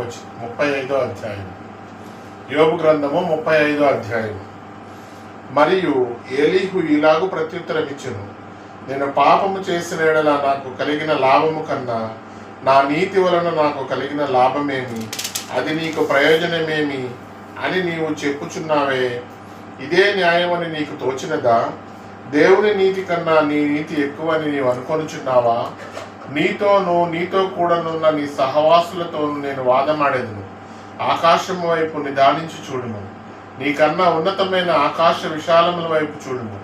35వ అధ్యాయం. యోబు గ్రంథము 35వ అధ్యాయం. మరియు ఏలీహు ఇలాగు ప్రత్యుత్తరం ఇచ్చెను, నేను పాపము చేసిన యెడల నాకు కలిగిన లాభము కన్నా నా నీతి వలన నాకు కలిగిన లాభమేమి, అది నీకు ప్రయోజనమేమి అని నీవు చెప్పుచున్నావే. ఇదే న్యాయమని నీకు తోచినదా? దేవుని నీతి కన్నా నీ నీతి ఎక్కువని నీవు అనుకొనుచున్నావా? నీతో కూడానున్న నీ సహవాసులతోనూ నేను వాదమాడేదను. ఆకాశము వైపు నిదానించి చూడుము, నీకన్నా ఉన్నతమైన ఆకాశ విశాలముల వైపు చూడుము.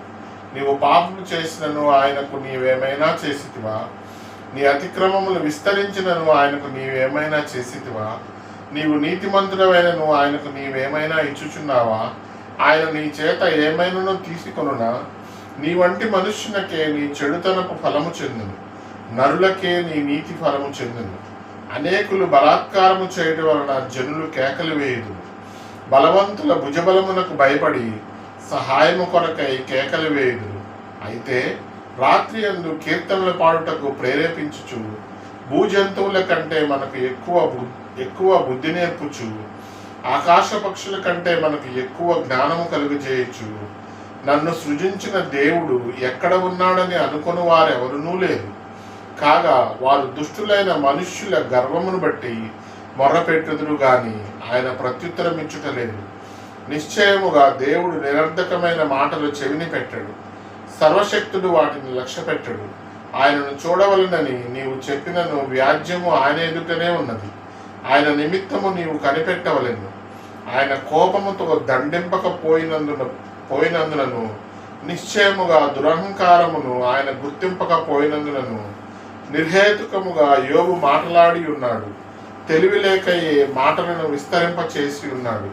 నీవు పాపము చేసినను ఆయనకు నీవేమైనా చేసితివా? నీ అతిక్రమములు విస్తరించినను ఆయనకు నీవేమైనా చేసితివా? నీవు నీతిమంతుడవైనను ఆయనకు నీవేమైనా ఇచ్చుచున్నావా? ఆయన నీ చేత ఏమైనాను తీసుకొనునా? నీ వంటి మనుష్యునకే నీ చెడుతనపు ఫలము చెందును, నరులకే నీ నీతి ఫలము చెందును. అనేకులు బలాత్కారము చేయడం వలన జనులు కేకలు వేయుదు. బలవంతుల భుజబలమునకు భయపడి సహాయము కొరకై కేకలు వేయుదురు. అయితే రాత్రి యందు కీర్తనలు పాడుటకు ప్రేరేపించుచు, భూజంతువుల కంటే మనకు ఎక్కువ బుద్ధి నేర్పుచు, ఆకాశ పక్షుల కంటే మనకు ఎక్కువ జ్ఞానము కలుగజేయచ్చు. నన్ను సృజించిన దేవుడు ఎక్కడ ఉన్నాడని అనుకుని వారెవరునూ లేరు. కాగా వారు దుష్టులైన మనుష్యుల గర్వమును బట్టి మొర్రపెట్టుదురు గాని ఆయన ప్రత్యుత్తరం ఇచ్చుటలేదు. నిశ్చయముగా దేవుడు నిరర్ధకమైన మాటలు చెవిని పెట్టడు, సర్వశక్తుడు వాటిని లక్ష్య పెట్టడు. ఆయనను చూడవలనని నీవు చెప్పినను వ్యాజ్యము ఆయన ఎదుటనే ఉన్నది. ఆయన నిమిత్తము నీవు కనిపెట్టవలెను. ఆయన కోపముతో దండింపకపోయినందునను నిశ్చయముగా దురహంకారమును ఆయన గుర్తింపకపోయినందునను నిర్హేతుకముగా యోబు మాటలాడి ఉన్నాడు. తెలివి లేకయే మాటలను విస్తరింపచేసి ఉన్నాడు.